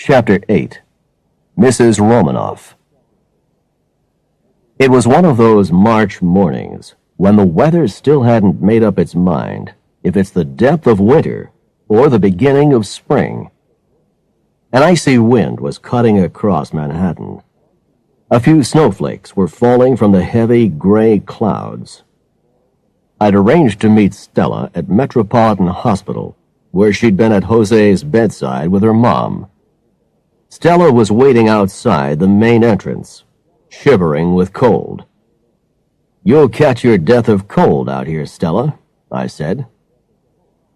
Chapter 8. Mrs. Romanoff. It was one of those March mornings when the weather still hadn't made up its mind if it's the depth of winter or the beginning of spring. An icy wind was cutting across Manhattan. A few snowflakes were falling from the heavy gray clouds. I'd arranged to meet Stella at Metropolitan Hospital, where she'd been at Jose's bedside with her mom. Stella was waiting outside the main entrance, shivering with cold. "You'll catch your death of cold out here, Stella," I said.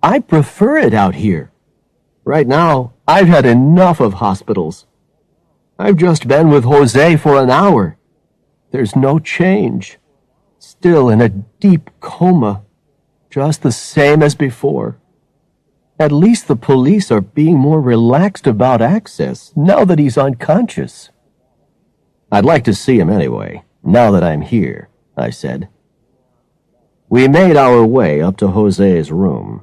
"I prefer it out here. Right now, I've had enough of hospitals. I've just been with Jose for an hour. There's no change. Still in a deep coma, just the same as before. At least the police are being more relaxed about access now that he's unconscious." "I'd like to see him anyway, now that I'm here," I said. We made our way up to Jose's room.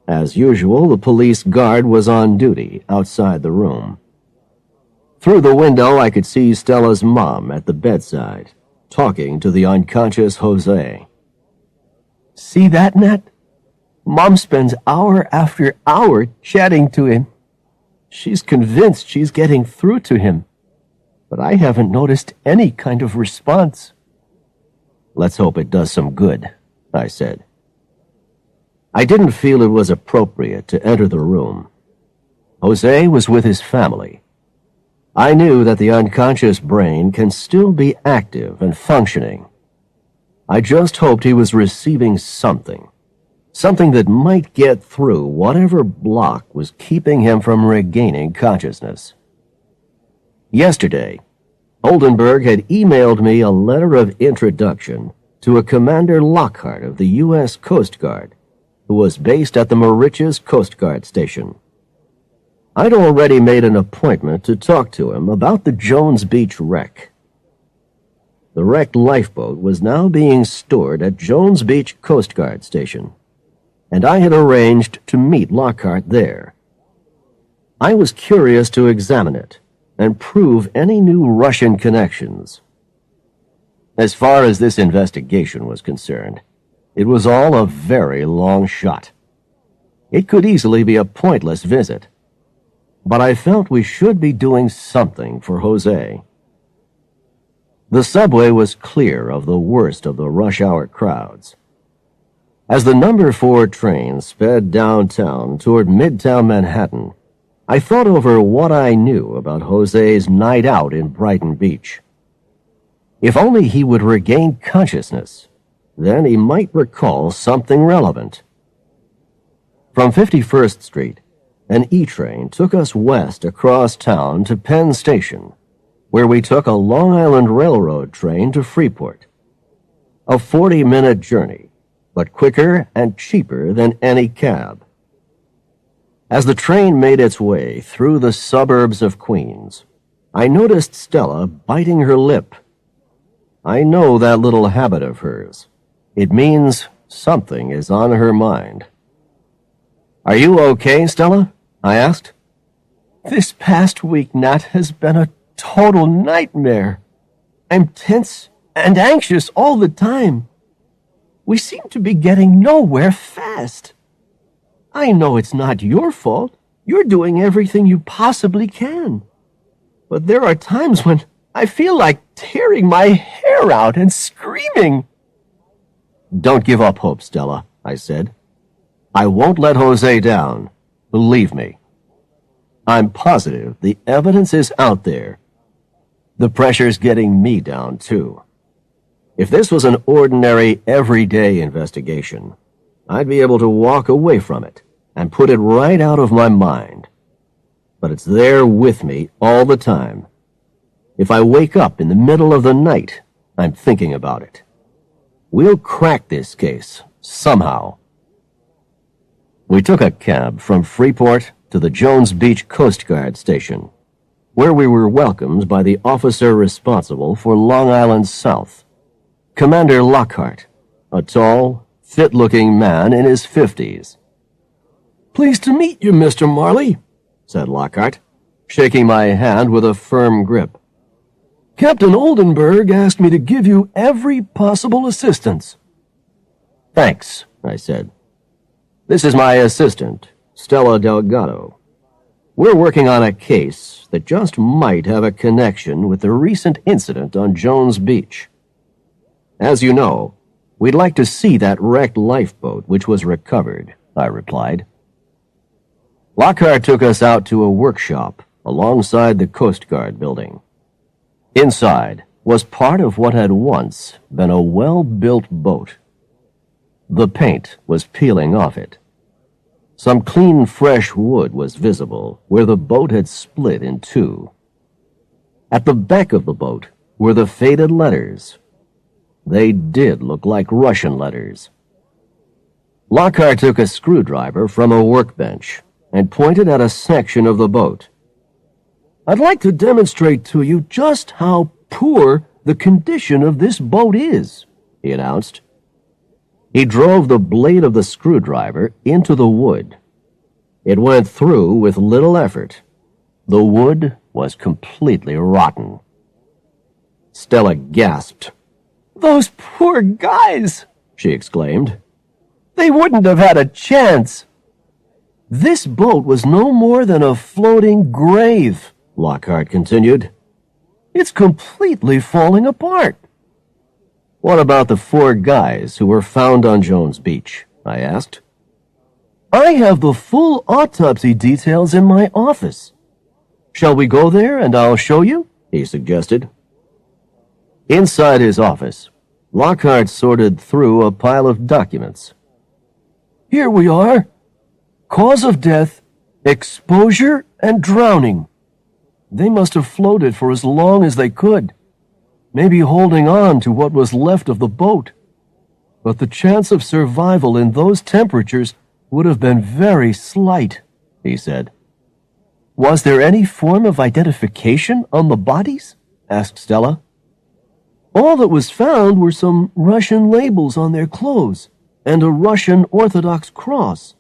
As usual, the police guard was on duty outside the room. Through the window, I could see Stella's mom at the bedside, talking to the unconscious Jose. "See that, Nat? Mom spends hour after hour chatting to him. She's convinced she's getting through to him, but I haven't noticed any kind of response." "Let's hope it does some good," I said. I didn't feel it was appropriate to enter the room. Jose was with his family. I knew that the unconscious brain can still be active and functioning. I just hoped he was receiving something that might get through whatever block was keeping him from regaining consciousness. Yesterday, Oldenburg had emailed me a letter of introduction to a Commander Lockhart of the U.S. Coast Guard, who was based at the Mauritius Coast Guard Station. I'd already made an appointment to talk to him about the Jones Beach wreck. The wrecked lifeboat was now being stored at Jones Beach Coast Guard Station, and I had arranged to meet Lockhart there. I was curious to examine it and prove any new Russian connections. As far as this investigation was concerned, it was all a very long shot. It could easily be a pointless visit, but I felt we should be doing something for Jose. The subway was clear of the worst of the rush-hour crowds. As the number 4 train sped downtown toward Midtown Manhattan, I thought over what I knew about Jose's night out in Brighton Beach. If only he would regain consciousness, then he might recall something relevant. From 51st Street, an E-train took us west across town to Penn Station, where we took a Long Island Railroad train to Freeport. A 40-minute journey, but quicker and cheaper than any cab. As the train made its way through the suburbs of Queens, I noticed Stella biting her lip. I know that little habit of hers. It means something is on her mind. "Are you okay, Stella?" I asked. "This past week, Nat, has been a total nightmare. I'm tense and anxious all the time. We seem to be getting nowhere fast. I know it's not your fault. You're doing everything you possibly can. But there are times when I feel like tearing my hair out and screaming." "Don't give up hope, Stella," I said. "I won't let Jose down. Believe me. I'm positive the evidence is out there. The pressure's getting me down, too. If this was an ordinary, everyday investigation, I'd be able to walk away from it and put it right out of my mind. But it's there with me all the time. If I wake up in the middle of the night, I'm thinking about it. We'll crack this case, somehow." We took a cab from Freeport to the Jones Beach Coast Guard Station, where we were welcomed by the officer responsible for Long Island South, Commander Lockhart, a tall, fit-looking man in his 50s. "Pleased to meet you, Mr. Marley," said Lockhart. shaking my hand with a firm grip. "Captain Oldenburg asked me to give you every possible assistance." "Thanks," I said. "This is my assistant, Stella Delgado. We're working on a case that just might have a connection with the recent incident on Jones Beach. As you know, we'd like to see that wrecked lifeboat which was recovered," I replied. Lockhart took us out to a workshop alongside the Coast Guard building. Inside was part of what had once been a well-built boat. The paint was peeling off it. Some clean, fresh wood was visible where the boat had split in two. At the back of the boat were the faded letters. They did look like Russian letters. Lockhart took a screwdriver from a workbench and pointed at a section of the boat. "I'd like to demonstrate to you just how poor the condition of this boat is," he announced. He drove the blade of the screwdriver into the wood. It went through with little effort. The wood was completely rotten. Stella gasped. "Those poor guys," she exclaimed. "They wouldn't have had a chance." "This boat was no more than a floating grave," Lockhart continued. "It's completely falling apart." "What about the 4 guys who were found on Jones Beach?" I asked. "I have the full autopsy details in my office. Shall we go there and I'll show you?" he suggested. Inside his office, Lockhart sorted through a pile of documents. "Here we are. Cause of death, exposure, and drowning. They must have floated for as long as they could, maybe holding on to what was left of the boat. But the chance of survival in those temperatures would have been very slight," he said. "Was there any form of identification on the bodies?" asked Stella. "All that was found were some Russian labels on their clothes and a Russian Orthodox cross.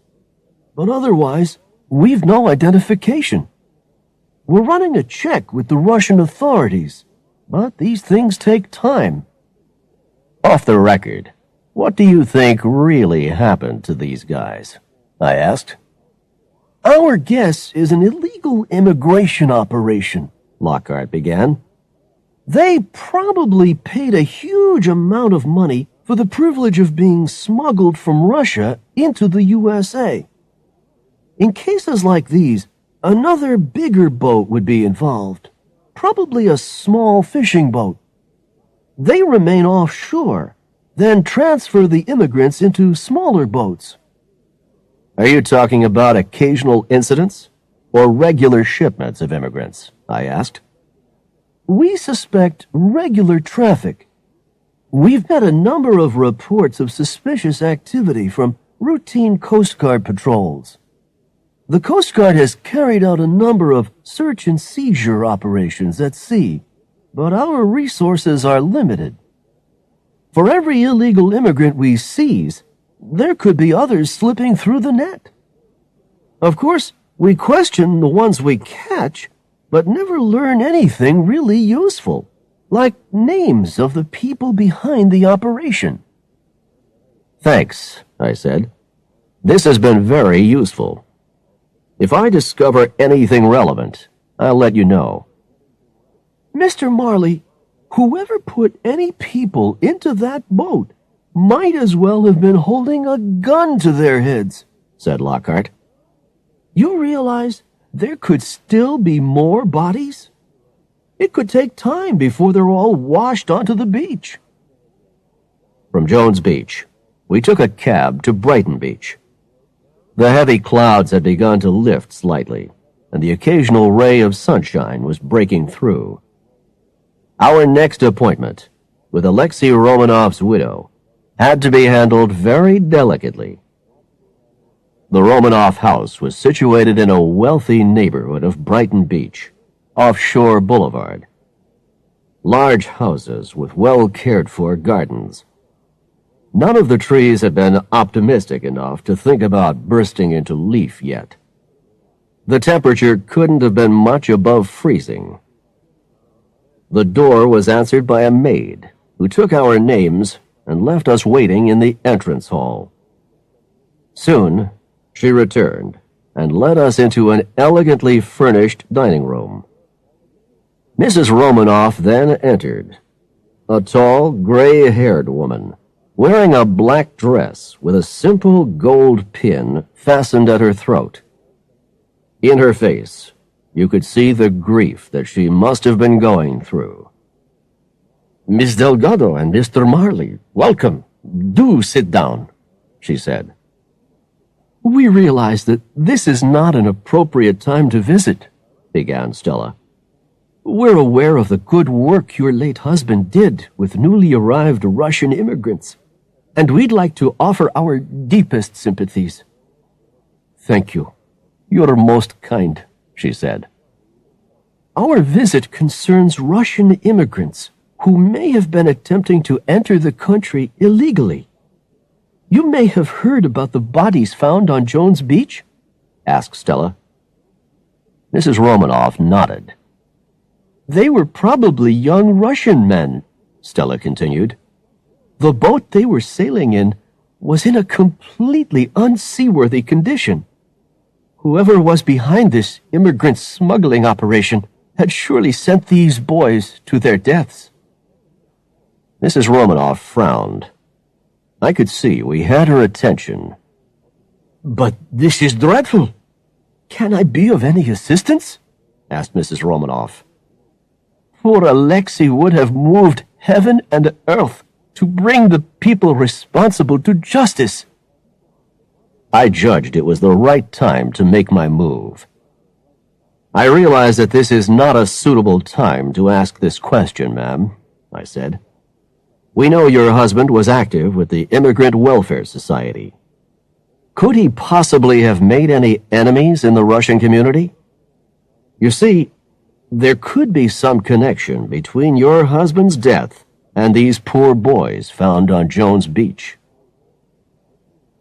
But otherwise, we've no identification. We're running a check with the Russian authorities, but these things take time." "Off the record, what do you think really happened to these guys?" I asked. "Our guess is an illegal immigration operation," Lockhart began. "They probably paid a huge amount of money for the privilege of being smuggled from Russia into the USA. In cases like these, another bigger boat would be involved, probably a small fishing boat. They remain offshore, then transfer the immigrants into smaller boats." "Are you talking about occasional incidents or regular shipments of immigrants?" I asked. "We suspect regular traffic. We've got a number of reports of suspicious activity from routine Coast Guard patrols. The Coast Guard has carried out a number of search and seizure operations at sea, but our resources are limited. For every illegal immigrant we seize, there could be others slipping through the net. Of course, we question the ones we catch, but never learn anything really useful, like names of the people behind the operation." "Thanks," I said. "This has been very useful. If I discover anything relevant, I'll let you know." "Mr. Marley, whoever put any people into that boat might as well have been holding a gun to their heads," said Lockhart. "You realize there could still be more bodies? It could take time before they're all washed onto the beach." From Jones Beach, we took a cab to Brighton Beach. The heavy clouds had begun to lift slightly, and the occasional ray of sunshine was breaking through. Our next appointment with Alexei Romanov's widow had to be handled very delicately. The Romanov house was situated in a wealthy neighborhood of Brighton Beach, offshore Boulevard. Large houses with well-cared-for gardens. None of the trees had been optimistic enough to think about bursting into leaf yet. The temperature couldn't have been much above freezing. The door was answered by a maid, who took our names and left us waiting in the entrance hall. Soon, she returned and led us into an elegantly furnished dining room. Mrs. Romanoff then entered, a tall, gray-haired woman, wearing a black dress with a simple gold pin fastened at her throat. In her face, you could see the grief that she must have been going through. "Miss Delgado and Mr. Marley, welcome. Do sit down," she said. "We realize that this is not an appropriate time to visit," began Stella. "We're aware of the good work your late husband did with newly arrived Russian immigrants, and we'd like to offer our deepest sympathies." "Thank you. You're most kind," she said. "Our visit concerns Russian immigrants who may have been attempting to enter the country illegally. You may have heard about the bodies found on Jones Beach?" asked Stella. Mrs. Romanoff nodded. "They were probably young Russian men," Stella continued. "The boat they were sailing in was in a completely unseaworthy condition. Whoever was behind this immigrant smuggling operation had surely sent these boys to their deaths." Mrs. Romanoff frowned. I could see we had her attention. "But this is dreadful. Can I be of any assistance?" asked Mrs. Romanoff. "Poor Alexei would have moved heaven and earth to bring the people responsible to justice." I judged it was the right time to make my move. "I realize that this is not a suitable time to ask this question, ma'am," I said. "We know your husband was active with the Immigrant Welfare Society. Could he possibly have made any enemies in the Russian community? You see, there could be some connection between your husband's death and these poor boys found on Jones Beach."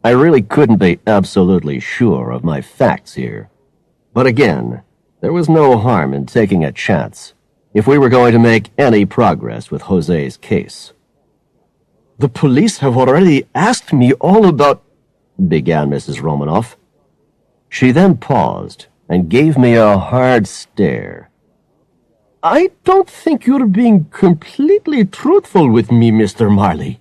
I really couldn't be absolutely sure of my facts here. But again, there was no harm in taking a chance if we were going to make any progress with Jose's case. "The police have already asked me all about—" began Mrs. Romanoff. She then paused and gave me a hard stare. "I don't think you're being completely truthful with me, Mr. Marley.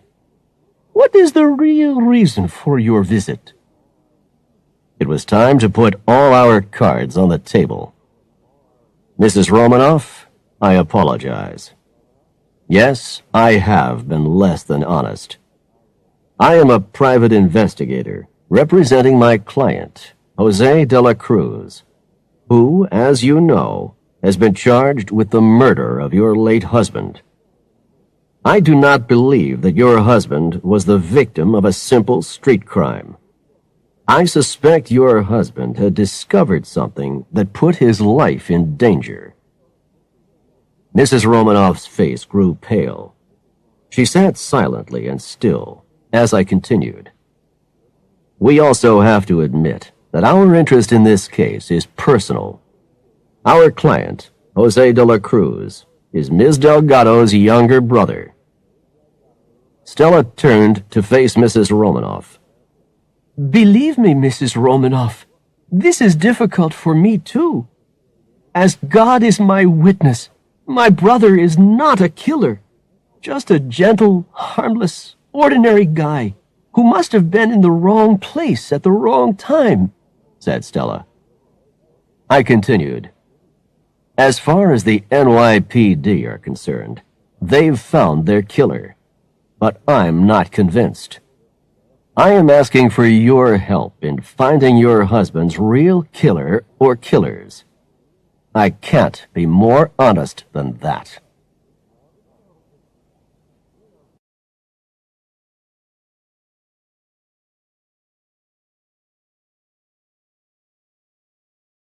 What is the real reason for your visit?" It was time to put all our cards on the table. "Mrs. Romanoff, I apologize. Yes, I have been less than honest. I am a private investigator representing my client, Jose de la Cruz, who, as you know, has been charged with the murder of your late husband. I do not believe that your husband was the victim of a simple street crime. I suspect your husband had discovered something that put his life in danger." Mrs. Romanoff's face grew pale. She sat silently and still as I continued. "We also have to admit that our interest in this case is personal. Our client, Jose de la Cruz, is Ms. Delgado's younger brother." Stella turned to face Mrs. Romanoff. "Believe me, Mrs. Romanoff, this is difficult for me too. As God is my witness, my brother is not a killer, just a gentle, harmless, ordinary guy who must have been in the wrong place at the wrong time," said Stella. I continued. "As far as the NYPD are concerned, they've found their killer. But I'm not convinced. I am asking for your help in finding your husband's real killer or killers. I can't be more honest than that."